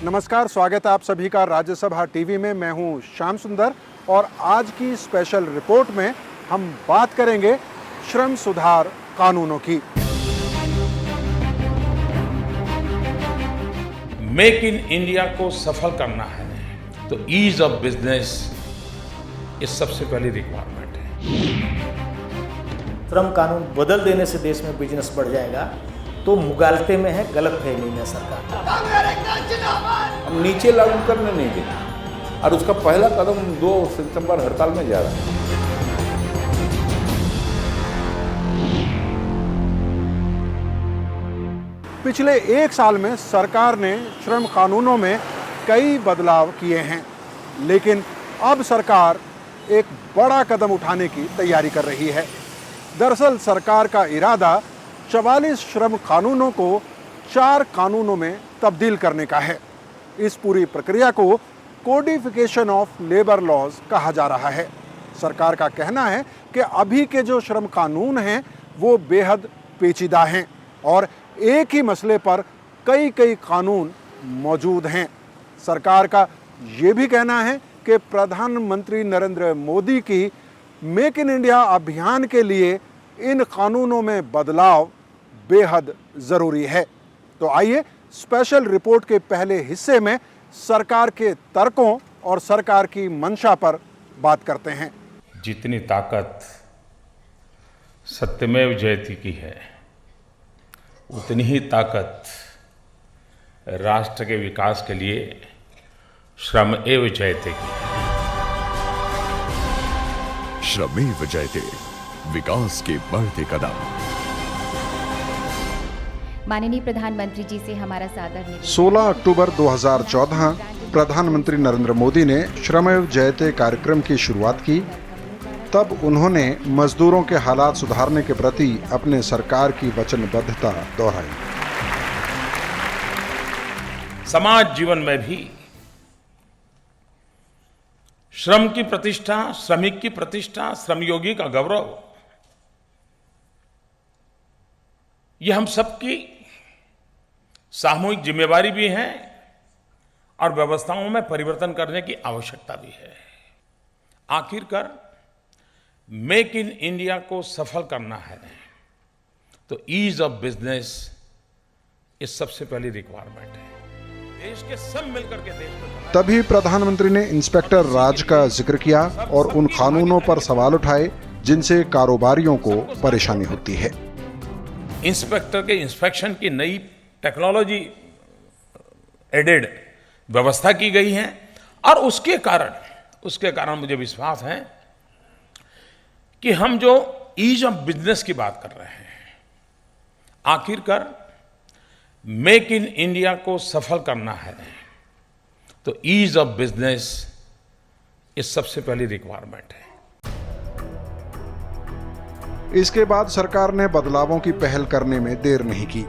नमस्कार, स्वागत है आप सभी का राज्यसभा टीवी में। मैं हूं श्याम सुंदर और आज की स्पेशल रिपोर्ट में हम बात करेंगे श्रम सुधार कानूनों की। मेक इन इंडिया को सफल करना है तो ईज ऑफ बिजनेस ये सबसे पहली रिक्वायरमेंट है। श्रम कानून बदल देने से देश में बिजनेस बढ़ जाएगा तो मुगालते में है, गलतफहमी में सरकार। हम नीचे लागू करने नहीं देंगे और उसका पहला कदम 2 सितंबर हड़ताल में जा रहा है। पिछले 1 साल में सरकार ने श्रम कानूनों में कई बदलाव किए हैं, लेकिन अब सरकार एक बड़ा कदम उठाने की तैयारी कर रही है। दरअसल सरकार का इरादा 44 श्रम कानूनों को 4 कानूनों में तब्दील करने का है। इस पूरी प्रक्रिया को कोडिफिकेशन ऑफ लेबर लॉज कहा जा रहा है। सरकार का कहना है कि अभी के जो श्रम कानून हैं वो बेहद पेचीदा हैं और एक ही मसले पर कई कानून मौजूद हैं। सरकार का ये भी कहना है कि प्रधानमंत्री नरेंद्र मोदी की मेक इन इंडिया अभियान के लिए इन कानूनों में बदलाव बेहद ज़रूरी है। तो आइए स्पेशल रिपोर्ट के पहले हिस्से में सरकार के तर्कों और सरकार की मंशा पर बात करते हैं। जितनी ताकत सत्यमेव जयते की है, उतनी ही ताकत राष्ट्र के विकास के लिए श्रमेव जयते की है। श्रमेव जयते, विकास के बढ़ते कदम। माननीय प्रधानमंत्री जी से हमारा सादर निवेदन। 16 अक्टूबर 2014 प्रधानमंत्री नरेंद्र मोदी ने श्रमेव जयते कार्यक्रम की शुरुआत की। तब उन्होंने मजदूरों के हालात सुधारने के प्रति अपने सरकार की वचनबद्धता दोहराई। समाज जीवन में भी श्रम की प्रतिष्ठा, श्रमिक की प्रतिष्ठा, श्रमयोगी का गौरव, ये हम सबकी सामूहिक जिम्मेवारी भी है और व्यवस्थाओं में परिवर्तन करने की आवश्यकता भी है। आखिरकार मेक इन इंडिया को सफल करना है तो ईज ऑफ बिजनेस ये सबसे पहली रिक्वायरमेंट है। देश के सब मिलकर के देश में। तभी प्रधानमंत्री ने इंस्पेक्टर राज का जिक्र किया और उन कानूनों पर सवाल उठाए जिनसे कारोबारियों को परेशानी होती है। इंस्पेक्टर के इंस्पेक्शन की नई टेक्नोलॉजी एडेड व्यवस्था की गई है और उसके कारण मुझे विश्वास है कि हम जो ईज ऑफ बिजनेस की बात कर रहे हैं, आखिरकार मेक इन इंडिया को सफल करना है तो ईज ऑफ बिजनेस ये सबसे पहली रिक्वायरमेंट है। इसके बाद सरकार ने बदलावों की पहल करने में देर नहीं की।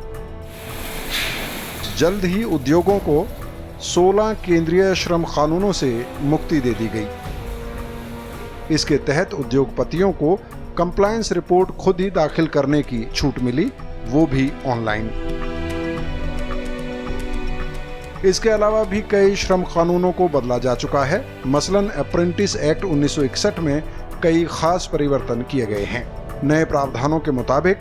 जल्द ही उद्योगों को 16 केंद्रीय श्रम कानूनों से मुक्ति दे दी गई। इसके तहत उद्योगपतियों को कंप्लायंस रिपोर्ट खुद ही दाखिल करने की छूट मिली, वो भी ऑनलाइन। इसके अलावा भी कई श्रम कानूनों को बदला जा चुका है। मसलन अप्रेंटिस एक्ट 1961 में कई खास परिवर्तन किए गए हैं। नए प्रावधानों के मुताबिक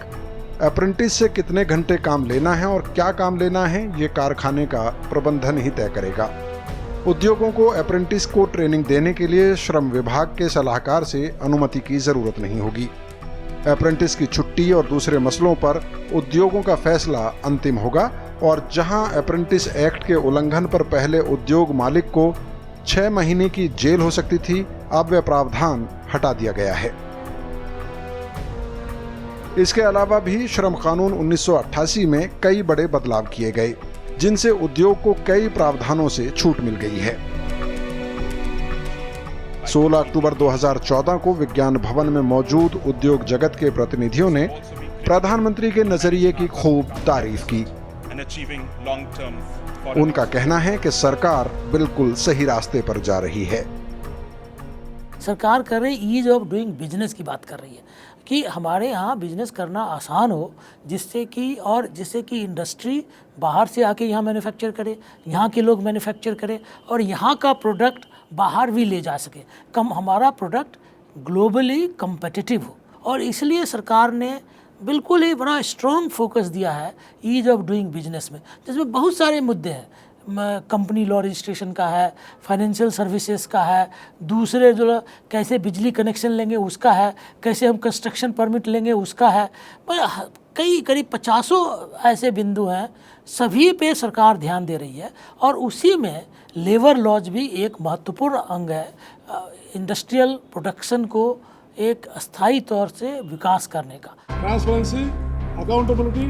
अप्रेंटिस से कितने घंटे काम लेना है और क्या काम लेना है, ये कारखाने का प्रबंधन ही तय करेगा। उद्योगों को अप्रेंटिस को ट्रेनिंग देने के लिए श्रम विभाग के सलाहकार से अनुमति की जरूरत नहीं होगी। अप्रेंटिस की छुट्टी और दूसरे मसलों पर उद्योगों का फैसला अंतिम होगा और जहां अप्रेंटिस एक्ट के उल्लंघन पर पहले उद्योग मालिक को 6 महीने की जेल हो सकती थी, अब वह प्रावधान हटा दिया गया है। इसके अलावा भी श्रम कानून 1988 में कई बड़े बदलाव किए गए, जिनसे उद्योग को कई प्रावधानों से छूट मिल गई है। 16 अक्टूबर 2014 को विज्ञान भवन में मौजूद उद्योग जगत के प्रतिनिधियों ने प्रधानमंत्री के नजरिए की खूब तारीफ की। उनका कहना है कि सरकार बिल्कुल सही रास्ते पर जा रही है। सरकार कर रही ईज ऑफ डूइंग बिजनेस की बात कर रही है कि हमारे यहाँ बिजनेस करना आसान हो, जिससे कि इंडस्ट्री बाहर से आके यहाँ मैन्युफैक्चर करे, यहाँ के लोग मैन्युफैक्चर करें और यहाँ का प्रोडक्ट बाहर भी ले जा सके, हमारा प्रोडक्ट ग्लोबली कम्पिटिटिव हो। और इसलिए सरकार ने बिल्कुल ही बड़ा स्ट्रॉन्ग फोकस दिया है ईज ऑफ डूइंग बिजनेस में, जिसमें बहुत सारे मुद्दे हैं। कंपनी लॉ रजिस्ट्रेशन का है, फाइनेंशियल सर्विसेज का है, दूसरे जो कैसे बिजली कनेक्शन लेंगे उसका है, कैसे हम कंस्ट्रक्शन परमिट लेंगे उसका है। कई करीब 50 ऐसे बिंदु हैं, सभी पे सरकार ध्यान दे रही है और उसी में लेबर लॉज भी एक महत्वपूर्ण अंग है इंडस्ट्रियल प्रोडक्शन को एक अस्थायी तौर से विकास करने का। Transparency, accountability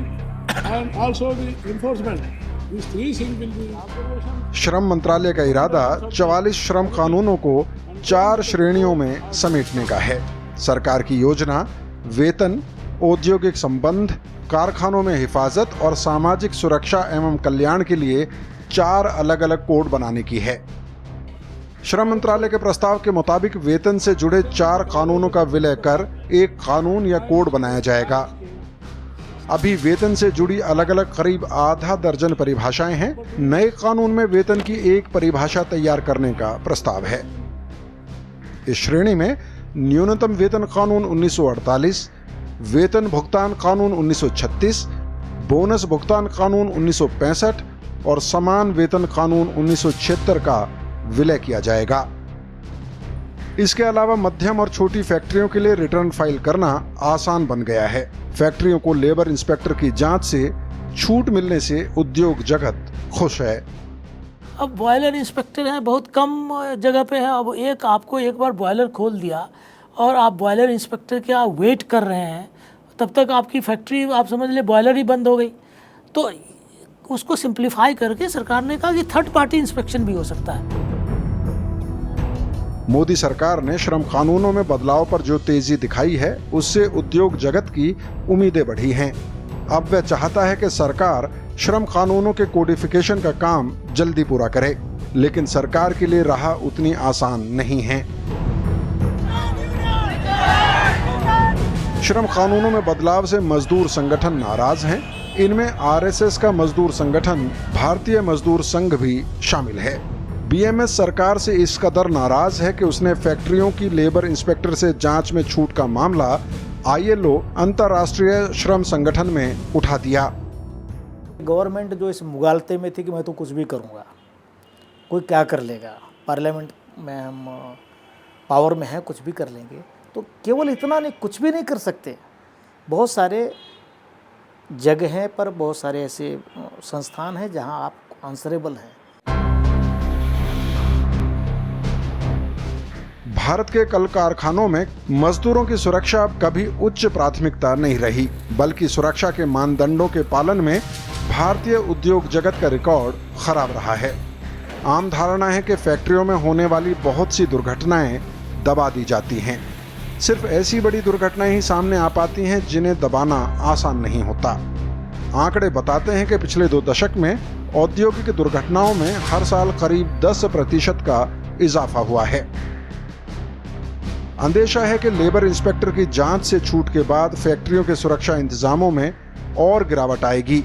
and also the enforcement. These three things will be. श्रम मंत्रालय का इरादा 44 श्रम कानूनों को 4 श्रेणियों में समेटने का है। सरकार की योजना वेतन, औद्योगिक संबंध, कारखानों में हिफाजत और सामाजिक सुरक्षा एवं कल्याण के लिए 4 अलग अलग कोड बनाने की है। श्रम मंत्रालय के प्रस्ताव के मुताबिक वेतन से जुड़े 4 कानूनों का विलय कर एक कानून या कोड बनाया जाएगा। अभी वेतन से जुड़ी अलग अलग करीब आधा दर्जन परिभाषाएं हैं। नए कानून में वेतन की एक परिभाषा तैयार करने का प्रस्ताव है। इस श्रेणी में न्यूनतम वेतन कानून 1948, वेतन भुगतान कानून 1936, बोनस भुगतान कानून 1965 और समान वेतन कानून 1976 का विलय किया जाएगा। इसके अलावा मध्यम और छोटी फैक्ट्रियों के लिए रिटर्न फाइल करना आसान बन गया है। फैक्ट्रियों को लेबर इंस्पेक्टर की जांच से छूट मिलने से उद्योग जगत खुश है। अब बॉयलर इंस्पेक्टर हैं, बहुत कम जगह पे है। अब आपको एक बार बॉयलर खोल दिया और आप बॉयलर इंस्पेक्टर के आप वेट कर रहे हैं, तब तक आपकी फैक्ट्री आप समझ ले बॉयलर ही बंद हो गई। तो उसको सिंप्लीफाई करके सरकार ने कहा कि थर्ड पार्टी इंस्पेक्शन भी हो सकता है। मोदी सरकार ने श्रम कानूनों में बदलाव पर जो तेजी दिखाई है, उससे उद्योग जगत की उम्मीदें बढ़ी हैं। अब वह चाहता है कि सरकार श्रम कानूनों के कोडिफिकेशन का काम जल्दी पूरा करे, लेकिन सरकार के लिए राह उतनी आसान नहीं है। श्रम कानूनों में बदलाव से मजदूर संगठन नाराज हैं। इनमें आरएसएस का मजदूर संगठन भारतीय मजदूर संघ भी शामिल है। बीएमएस सरकार से इस कदर नाराज है कि उसने फैक्ट्रियों की लेबर इंस्पेक्टर से जांच में छूट का मामला आईएलओ अंतर्राष्ट्रीय श्रम संगठन में उठा दिया। गवर्नमेंट जो इस मुगालते में थी कि मैं तो कुछ भी करूंगा, कोई क्या कर लेगा, पार्लियामेंट में हम पावर में हैं, कुछ भी कर लेंगे। तो केवल इतना नहीं, कुछ भी नहीं कर सकते। बहुत सारे जगह पर बहुत सारे ऐसे संस्थान हैं जहां आप आंसरेबल हैं। भारत के कल कारखानों में मजदूरों की सुरक्षा अब कभी उच्च प्राथमिकता नहीं रही, बल्कि सुरक्षा के मानदंडों के पालन में भारतीय उद्योग जगत का रिकॉर्ड खराब रहा है। आम धारणा है कि फैक्ट्रियों में होने वाली बहुत सी दुर्घटनाएं दबा दी जाती हैं। सिर्फ ऐसी बड़ी दुर्घटनाएं ही सामने आ पाती हैं जिन्हें दबाना आसान नहीं होता। आंकड़े बताते हैं कि पिछले 2 दशक में औद्योगिक दुर्घटनाओं में हर साल करीब 10% का इजाफा हुआ है। अंदेशा है कि लेबर इंस्पेक्टर की जांच से छूट के बाद फैक्ट्रियों के सुरक्षा इंतजामों में और गिरावट आएगी,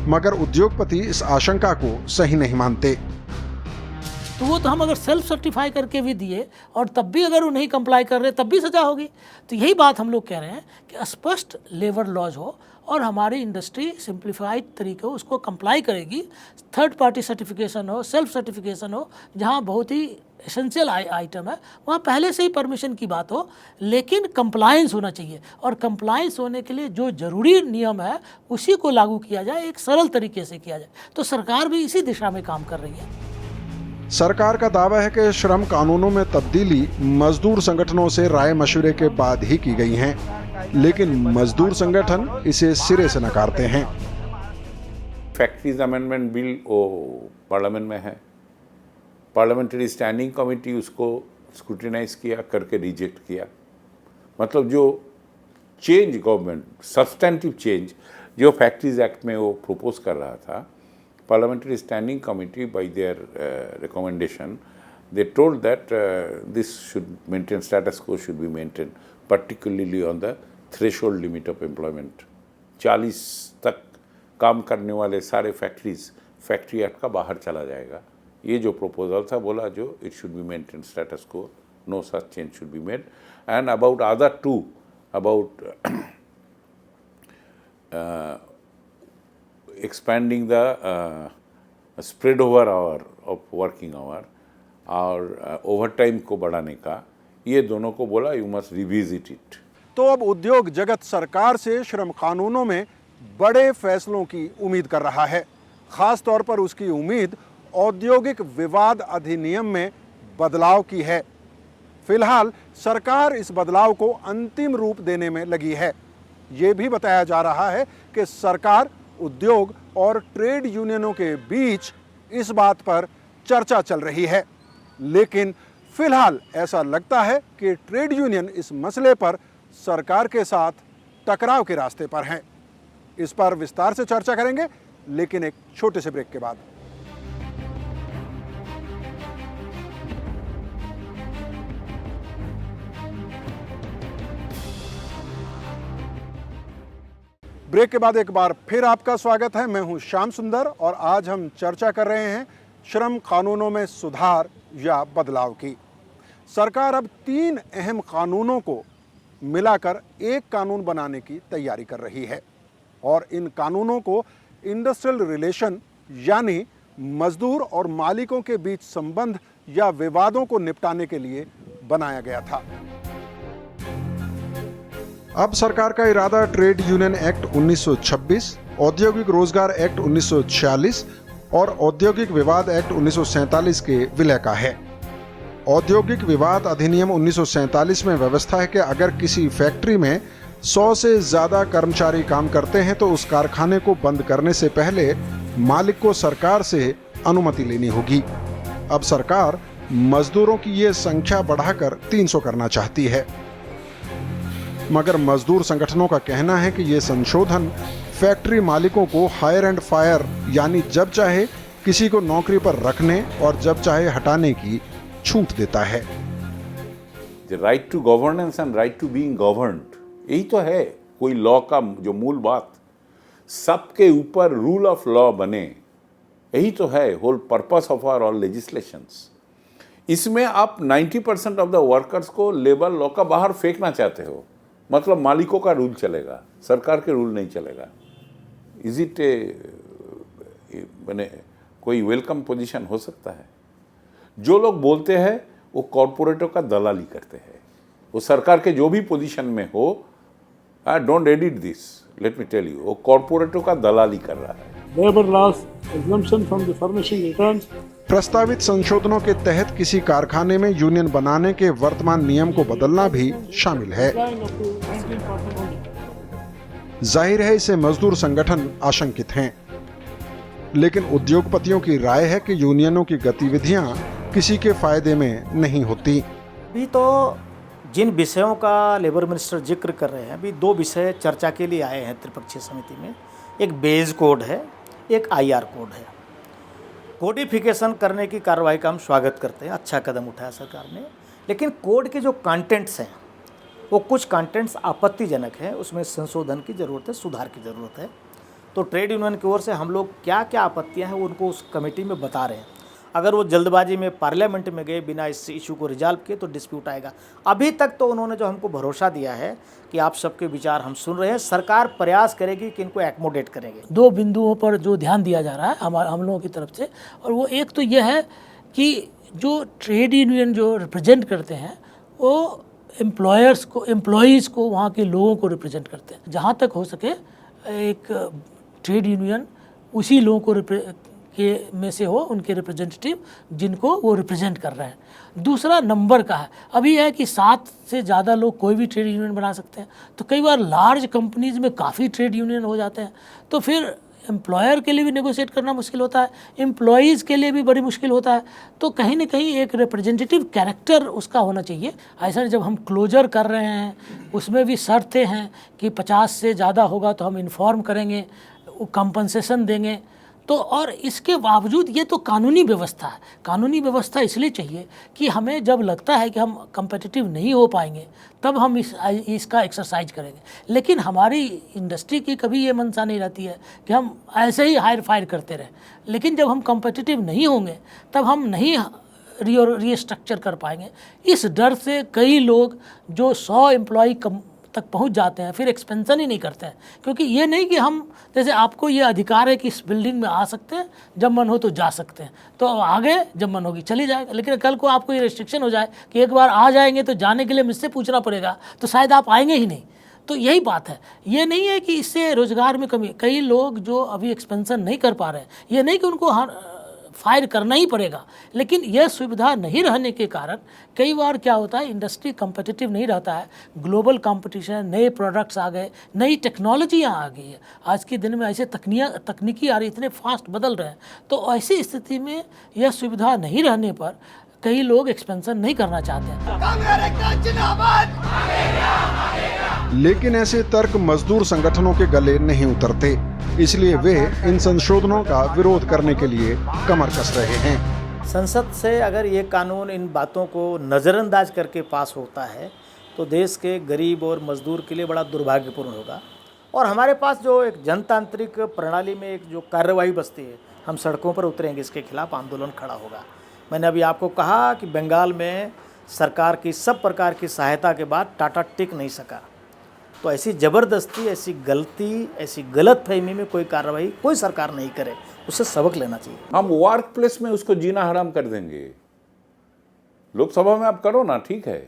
मगर उद्योगपति इस आशंका को सही नहीं मानते। तो वो तो हम अगर सेल्फ सर्टिफाई करके भी दिए और तब भी अगर वो नहीं कंप्लाई कर रहे तब भी सजा होगी। तो यही बात हम लोग कह रहे हैं कि स्पष्ट लेबर लॉज हो और हमारी इंडस्ट्री सिंप्लीफाइड तरीके उसको कंप्लाई करेगी। थर्ड पार्टी सर्टिफिकेशन हो, सेल्फ सर्टिफिकेशन हो, जहाँ बहुत ही एसेंशियल आइटम है वहाँ पहले से ही परमिशन की बात हो, लेकिन कंप्लायंस होना चाहिए। और कंप्लायंस होने के लिए जो ज़रूरी नियम है उसी को लागू किया जाए, एक सरल तरीके से किया जाए। तो सरकार भी इसी दिशा में काम कर रही है। सरकार का दावा है कि श्रम कानूनों में तब्दीली मजदूर संगठनों से राय मशवरे के बाद ही की गई हैं, लेकिन मजदूर संगठन इसे सिरे से नकारते हैं। फैक्ट्रीज अमेंडमेंट बिल वो पार्लियामेंट में है, पार्लियामेंट्री स्टैंडिंग कमेटी उसको स्क्रूटिनाइज किया, करके रिजेक्ट किया। मतलब जो चेंज गवर्नमेंट सब्सटेंटिव चेंज जो फैक्ट्रीज एक्ट में वो प्रपोज कर रहा था, parliamentary standing committee by their recommendation they told that this should maintain status quo should be maintained particularly on the threshold limit of employment. 40 तक काम करने वाले सारे फैक्ट्री एक्ट का बाहर चला जाएगा. ये जो प्रपोजल था बोला जो it should be maintained status quo, no such change should be made. And about other two, about expanding the spread over hour of working hour और ओवरटाइम को बढ़ाने का, ये दोनों को बोला यू मस्ट रिविजिट इट. तो अब उद्योग जगत सरकार से श्रम कानूनों में बड़े फैसलों की उम्मीद कर रहा है. खास तौर पर उसकी उम्मीद औद्योगिक विवाद अधिनियम में बदलाव की है. फिलहाल सरकार इस बदलाव को अंतिम रूप देने में लगी है. ये भी बताया जा रहा है कि सरकार, उद्योग और ट्रेड यूनियनों के बीच इस बात पर चर्चा चल रही है. लेकिन फिलहाल ऐसा लगता है कि ट्रेड यूनियन इस मसले पर सरकार के साथ टकराव के रास्ते पर हैं. इस पर विस्तार से चर्चा करेंगे, लेकिन एक छोटे से ब्रेक के बाद. ब्रेक के बाद एक बार फिर आपका स्वागत है. मैं हूं श्याम सुंदर और आज हम चर्चा कर रहे हैं श्रम कानूनों में सुधार या बदलाव की. सरकार अब 3 अहम कानूनों को मिलाकर एक कानून बनाने की तैयारी कर रही है और इन कानूनों को इंडस्ट्रियल रिलेशन यानी मजदूर और मालिकों के बीच संबंध या विवादों को निपटाने के लिए बनाया गया था. अब सरकार का इरादा ट्रेड यूनियन एक्ट 1926, औद्योगिक रोजगार एक्ट 1946 और औद्योगिक विवाद एक्ट 1947 के विलय का है. औद्योगिक विवाद अधिनियम 1947 में व्यवस्था है कि अगर किसी फैक्ट्री में 100 से ज्यादा कर्मचारी काम करते हैं तो उस कारखाने को बंद करने से पहले मालिक को सरकार से अनुमति लेनी होगी. अब सरकार मजदूरों की ये संख्या बढ़ाकर 300 करना चाहती है, मगर मजदूर संगठनों का कहना है कि ये संशोधन फैक्ट्री मालिकों को हायर एंड फायर यानी जब चाहे किसी को नौकरी पर रखने और जब चाहे हटाने की छूट देता है. The right to governance and right to being governed, यही तो है कोई लॉ का जो मूल बात. सबके ऊपर रूल ऑफ लॉ बने, यही तो है whole purpose of our all legislations. इसमें आप 90% ऑफ द वर्कर्स को लेबर लॉ का बाहर फेंकना चाहते हो. मतलब मालिकों का रूल चलेगा, सरकार के रूल नहीं चलेगा. इज इट मैंने कोई वेलकम पोजीशन हो सकता है? जो लोग बोलते हैं वो कॉरपोरेटों का दलाली करते हैं. वो सरकार के जो भी पोजीशन में हो, don't edit this, let me tell you, वो कॉरपोरेटों का दलाली कर रहा है. Labor laws, exemption from the furnishing returns. प्रस्तावित संशोधनों के तहत किसी कारखाने में यूनियन बनाने के वर्तमान नियम को बदलना भी शामिल है. Applying up to 19% only. जाहिर है इससे मजदूर संगठन आशंकित हैं, लेकिन उद्योगपतियों की राय है कि यूनियनों की गतिविधियां किसी के फायदे में नहीं होती. अभी तो जिन विषयों का लेबर मिनिस्टर जिक्र कर रहे हैं, अभी 2 विषय चर्चा के लिए आए हैं त्रिपक्षीय समिति में. एक बेज कोड है, एक IR कोड है. कोडिफिकेशन करने की कार्रवाई का हम स्वागत करते हैं, अच्छा कदम उठाया सरकार ने. लेकिन कोड के जो कंटेंट्स हैं वो कुछ कंटेंट्स आपत्तिजनक हैं, उसमें संशोधन की ज़रूरत है, सुधार की ज़रूरत है. तो ट्रेड यूनियन की ओर से हम लोग क्या क्या आपत्तियां हैं उनको उस कमेटी में बता रहे हैं. अगर वो जल्दबाजी में पार्लियामेंट में गए बिना इस इशू को रिजॉल्व किए तो डिस्प्यूट आएगा. अभी तक तो उन्होंने जो हमको भरोसा दिया है कि आप सबके विचार हम सुन रहे हैं, सरकार प्रयास करेगी कि इनको एकोमोडेट करेंगे. 2 बिंदुओं पर जो ध्यान दिया जा रहा है हम लोगों की तरफ से, और वो एक तो यह है कि जो ट्रेड यूनियन जो रिप्रेजेंट करते हैं वो एम्प्लॉयज़ को वहाँ के लोगों को रिप्रेजेंट करते हैं. जहाँ तक हो सके एक ट्रेड यूनियन उसी लोगों को में से हो, उनके रिप्रेजेंटेटिव जिनको वो रिप्रेजेंट कर रहे हैं. दूसरा नंबर का है. अभी है कि 7 से ज़्यादा लोग कोई भी ट्रेड यूनियन बना सकते हैं. तो कई बार लार्ज कंपनीज में काफ़ी ट्रेड यूनियन हो जाते हैं, तो फिर एम्प्लॉयर के लिए भी नेगोशिएट करना मुश्किल होता है, एम्प्लॉयज़ के लिए भी बड़ी मुश्किल होता है. तो कहीं ना कहीं एक रिप्रेजेंटेटिव कैरेक्टर उसका होना चाहिए. ऐसा जब हम क्लोजर कर रहे हैं उसमें भी शर्तें हैं कि 50 से ज़्यादा होगा तो हम इन्फॉर्म करेंगे, कंपनसेशन देंगे. तो और इसके बावजूद ये तो कानूनी व्यवस्था है, कानूनी व्यवस्था इसलिए चाहिए कि हमें जब लगता है कि हम कम्पिटिटिव नहीं हो पाएंगे तब हम इसका एक्सरसाइज करेंगे। लेकिन हमारी इंडस्ट्री की कभी ये मंशा नहीं रहती है कि हम ऐसे ही हायर फायर करते रहें, लेकिन जब हम कम्पिटिटिव नहीं होंगे तब हम नहीं रीस्ट्रक्चर कर पाएंगे। इस डर से कई लोग जो 100 एम्प्लॉय तक पहुंच जाते हैं फिर एक्सपेंशन ही नहीं करते हैं, क्योंकि ये नहीं कि हम जैसे आपको ये अधिकार है कि इस बिल्डिंग में आ सकते हैं, जब मन हो तो जा सकते हैं, तो आगे जब मन होगी चली जाएगा। लेकिन कल को आपको ये रिस्ट्रिक्शन हो जाए कि एक बार आ जाएंगे तो जाने के लिए मुझसे पूछना पड़ेगा, तो शायद आप आएंगे ही नहीं। तो यही बात है, ये नहीं है कि इससे रोजगार में कमी। कई लोग जो अभी एक्सपेंशन नहीं कर पा रहे हैं, ये नहीं कि उनको फायर करना ही पड़ेगा, लेकिन यह सुविधा नहीं रहने के कारण कई बार क्या होता है, इंडस्ट्री कम्पिटिटिव नहीं रहता है। ग्लोबल कंपटीशन, नए प्रोडक्ट्स आ गए, नई टेक्नोलॉजियाँ आ गई है। आज के दिन में ऐसे तकनीकी आ रही, इतने फास्ट बदल रहे हैं, तो ऐसी स्थिति में यह सुविधा नहीं रहने पर कई लोग एक्सपेंशन नहीं करना चाहते हैं। लेकिन ऐसे तर्क मजदूर संगठनों के गले नहीं उतरते, इसलिए वे इन संशोधनों का विरोध करने के लिए कमर कस रहे हैं। संसद से अगर ये कानून इन बातों को नज़रअंदाज करके पास होता है तो देश के गरीब और मजदूर के लिए बड़ा दुर्भाग्यपूर्ण होगा। और हमारे पास जो एक जनतांत्रिक प्रणाली में एक जो कार्रवाई बचती है, हम सड़कों पर उतरेंगे, इसके खिलाफ आंदोलन खड़ा होगा। मैंने अभी आपको कहा कि बंगाल में सरकार की सब प्रकार की सहायता के बाद टाटा टिक नहीं सका, तो ऐसी ज़बरदस्ती, ऐसी गलती, ऐसी गलतफहमी में कोई कार्रवाई कोई सरकार नहीं करे, उससे सबक लेना चाहिए। हम वर्क प्लेस में उसको जीना हराम कर देंगे। लोकसभा में आप करो ना, ठीक है,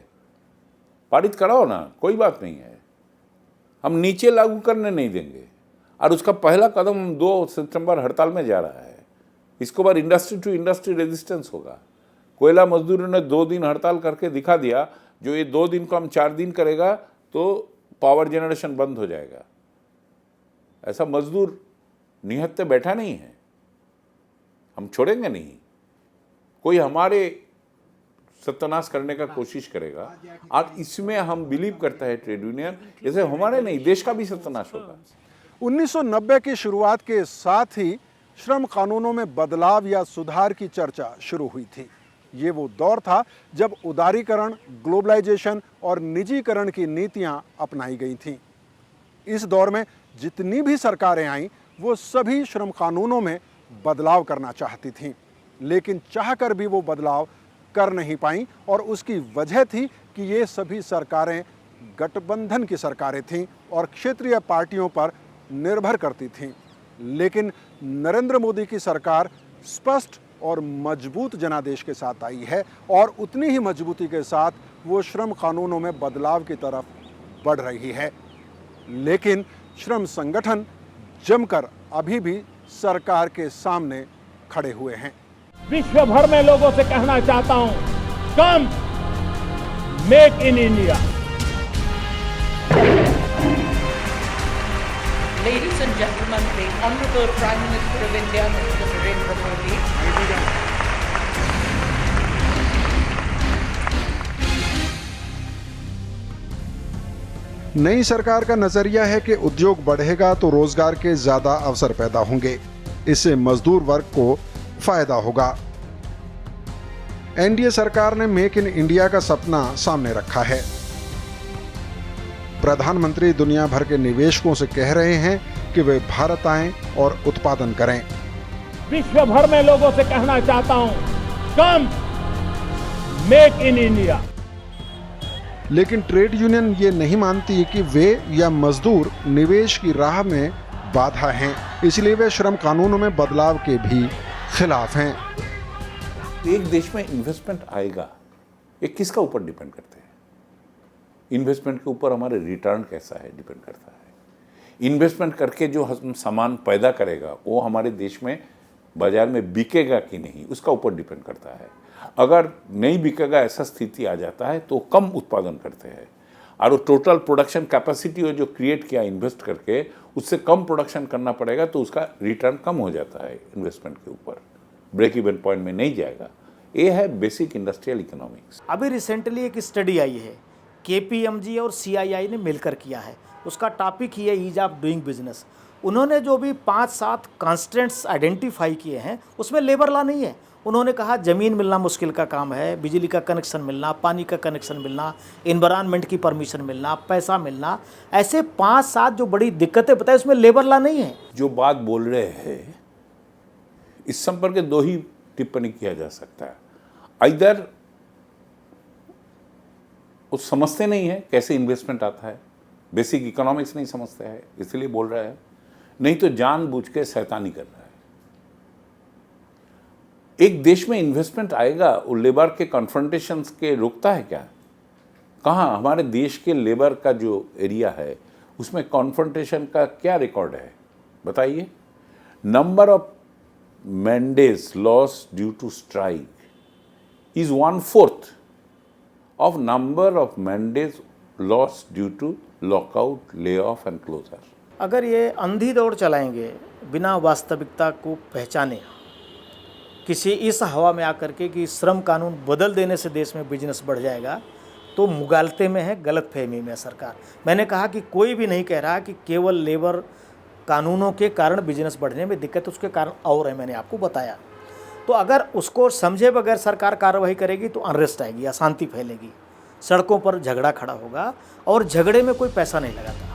पारित कराओ ना, कोई बात नहीं है, हम नीचे लागू करने नहीं देंगे। और उसका पहला कदम 2 सितंबर हड़ताल में जा रहा है। इसके बाद इंडस्ट्री टू इंडस्ट्री रेजिस्टेंस होगा। कोयला मजदूरों ने 2 दिन हड़ताल करके दिखा दिया, जो ये 2 दिन को हम 4 दिन करेगा तो पावर जनरेशन बंद हो जाएगा। ऐसा मजदूर निहत्ते बैठा नहीं है, हम छोड़ेंगे नहीं। कोई हमारे सत्यानाश करने का कोशिश करेगा, और इसमें हम बिलीव करता है ट्रेड यूनियन, जैसे हमारे नहीं, देश का भी सत्यानाश होगा। 1990 की शुरुआत के साथ ही श्रम कानूनों में बदलाव या सुधार की चर्चा शुरू हुई थी। ये वो दौर था जब उदारीकरण, ग्लोबलाइजेशन और निजीकरण की नीतियां अपनाई गई थीं। इस दौर में जितनी भी सरकारें आईं, वो सभी श्रम कानूनों में बदलाव करना चाहती थीं, लेकिन चाहकर भी वो बदलाव कर नहीं पाईं। और उसकी वजह थी कि ये सभी सरकारें गठबंधन की सरकारें थीं और क्षेत्रीय पार्टियों पर निर्भर करती थीं। लेकिन नरेंद्र मोदी की सरकार स्पष्ट और मजबूत जनादेश के साथ आई है, और उतनी ही मजबूती के साथ वो श्रम कानूनों में बदलाव की तरफ बढ़ रही है। लेकिन श्रम संगठन जमकर अभी भी सरकार के सामने खड़े हुए हैं। विश्व भर में लोगों से कहना चाहता हूं, कम make in India. Ladies and gentlemen, the Honorable Prime Minister of India, Mr. Narendra Modi. नई सरकार का नजरिया है कि उद्योग बढ़ेगा तो रोजगार के ज्यादा अवसर पैदा होंगे, इससे मजदूर वर्ग को फायदा होगा। एनडीए सरकार ने मेक इन इंडिया का सपना सामने रखा है। प्रधानमंत्री दुनिया भर के निवेशकों से कह रहे हैं कि वे भारत आएं और उत्पादन करें। विश्व भर में लोगों से कहना चाहता हूं, कम मेक इन इंडिया। लेकिन ट्रेड यूनियन ये नहीं मानती कि वे या मजदूर निवेश की राह में बाधा हैं, इसलिए वे श्रम कानूनों में बदलाव के भी खिलाफ हैं। एक देश में इन्वेस्टमेंट आएगा, ये किसका ऊपर डिपेंड करते हैं? इन्वेस्टमेंट के ऊपर हमारे रिटर्न कैसा है डिपेंड करता है। इन्वेस्टमेंट करके जो हम सामान पैदा करेगा वो हमारे देश में बाजार में बिकेगा कि नहीं, उसका ऊपर डिपेंड करता है। अगर नहीं बिकेगा, ऐसा स्थिति आ जाता है तो कम उत्पादन करते हैं, और वो टोटल प्रोडक्शन कैपेसिटी जो क्रिएट किया इन्वेस्ट करके, उससे कम प्रोडक्शन करना पड़ेगा, तो उसका रिटर्न कम हो जाता है इन्वेस्टमेंट के ऊपर, ब्रेक इवन पॉइंट में नहीं जाएगा। ये है बेसिक इंडस्ट्रियल इकोनॉमिक्स। अभी रिसेंटली एक स्टडी आई है, KPMG और CII ने मिलकर किया है। उसका टॉपिक ही है ईज ऑफ डूइंग बिजनेस। उन्होंने जो भी 5-7 कॉन्स्टेंट्स आइडेंटिफाई किए हैं उसमें लेबर लॉ नहीं है। उन्होंने कहा ज़मीन मिलना मुश्किल का काम है, बिजली का कनेक्शन मिलना, पानी का कनेक्शन मिलना, इन्वायरमेंट की परमिशन मिलना, पैसा मिलना, ऐसे 5-7 जो बड़ी दिक्कतें बताई उसमें लेबर लॉ नहीं है। जो बात बोल रहे हैं इस संपर्क दो ही टिप्पणी किया जा सकता है। इधर वो समझते नहीं है कैसे इन्वेस्टमेंट आता है, बेसिक इकोनॉमिक्स नहीं समझते हैं इसलिए बोल रहा है, नहीं तो जानबूझ के शैतानी कर रहा है। एक देश में इन्वेस्टमेंट आएगा वो लेबर के कॉन्फ्रंटेशंस के रोकता है क्या? कहाँ हमारे देश के लेबर का जो एरिया है उसमें कॉन्फ्रंटेशन का क्या रिकॉर्ड है बताइए। Number of mandays loss due to strike is 1/4 of number of mandates lost due to lockout, layoff and closure. अगर ये अंधी दौड़ चलाएंगे बिना वास्तविकता को पहचाने, किसी इस हवा में आकर के कि श्रम कानून बदल देने से देश में बिजनेस बढ़ जाएगा, तो मुगालते में है, गलतफहमी में है सरकार। मैंने कहा कि कोई भी नहीं कह रहा कि केवल लेबर कानूनों के कारण बिजनेस बढ़ने में दिक्कत, उसके कारण और है, मैंने आपको बताया। तो अगर उसको समझे बगैर सरकार कार्रवाई करेगी तो अनरेस्ट आएगी, अशांति फैलेगी, सड़कों पर झगड़ा खड़ा होगा और झगड़े में कोई पैसा नहीं लगाता।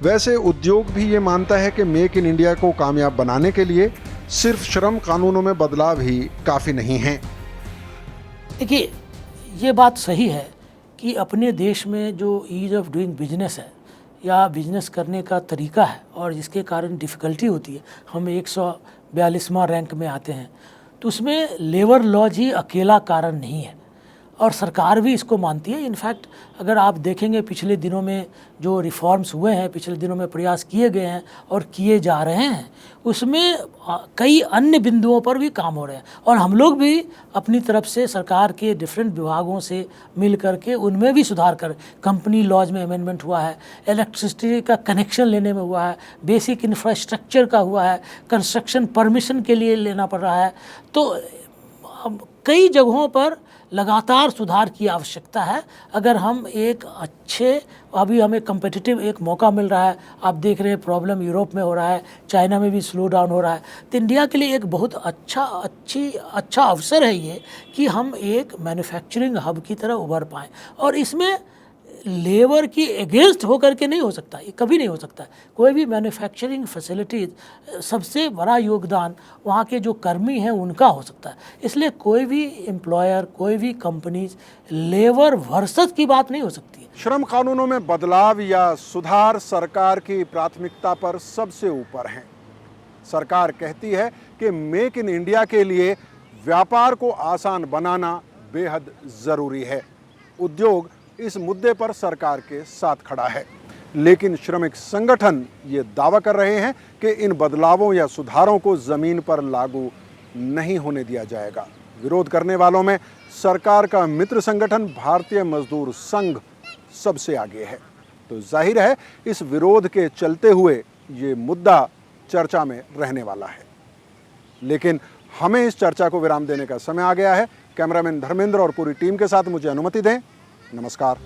वैसे उद्योग भी ये मानता है कि मेक इन इंडिया को कामयाब बनाने के लिए सिर्फ श्रम कानूनों में बदलाव ही काफ़ी नहीं है। देखिए, ये बात सही है कि अपने देश में जो ईज ऑफ डूइंग बिजनेस है या बिजनेस करने का तरीका है और जिसके कारण डिफ़िकल्टी होती है, हम 142वां रैंक में आते हैं, तो उसमें लेबर लॉज ही अकेला कारण नहीं है और सरकार भी इसको मानती है। इनफैक्ट अगर आप देखेंगे पिछले दिनों में जो रिफॉर्म्स हुए हैं, पिछले दिनों में प्रयास किए गए हैं और किए जा रहे हैं, उसमें कई अन्य बिंदुओं पर भी काम हो रहे हैं और हम लोग भी अपनी तरफ से सरकार के डिफरेंट विभागों से मिल करके उनमें भी सुधार कर, कंपनी लॉज में अमेंडमेंट हुआ है, इलेक्ट्रिसिटी का कनेक्शन लेने में हुआ है, बेसिक इंफ्रास्ट्रक्चर का हुआ है, कंस्ट्रक्शन परमिशन के लिए लेना पड़ रहा है। तो कई जगहों पर लगातार सुधार की आवश्यकता है। अगर हम एक अच्छे, अभी हमें कम्पिटिटिव एक मौका मिल रहा है, आप देख रहे हैं प्रॉब्लम यूरोप में हो रहा है, चाइना में भी स्लो डाउन हो रहा है, तो इंडिया के लिए एक बहुत अच्छा अवसर है ये कि हम एक मैन्युफैक्चरिंग हब की तरह उभर पाएँ और इसमें लेबर की अगेंस्ट होकर के नहीं हो सकता, ये कभी नहीं हो सकता। कोई भी मैन्युफैक्चरिंग फैसिलिटीज़, सबसे बड़ा योगदान वहाँ के जो कर्मी हैं उनका हो सकता है। इसलिए कोई भी एम्प्लॉयर, कोई भी कंपनीज लेबर वर्सेस की बात नहीं हो सकती है। श्रम कानूनों में बदलाव या सुधार सरकार की प्राथमिकता पर सबसे ऊपर हैं। सरकार कहती है कि मेक इन इंडिया के लिए व्यापार को आसान बनाना बेहद ज़रूरी है। उद्योग इस मुद्दे पर सरकार के साथ खड़ा है, लेकिन श्रमिक संगठन ये दावा कर रहे हैं कि इन बदलावों या सुधारों को ज़मीन पर लागू नहीं होने दिया जाएगा। विरोध करने वालों में सरकार का मित्र संगठन भारतीय मजदूर संघ सबसे आगे है। तो जाहिर है इस विरोध के चलते हुए ये मुद्दा चर्चा में रहने वाला है। लेकिन हमें इस चर्चा को विराम देने का समय आ गया है। कैमरामैन धर्मेंद्र और पूरी टीम के साथ मुझे अनुमति दें। नमस्कार।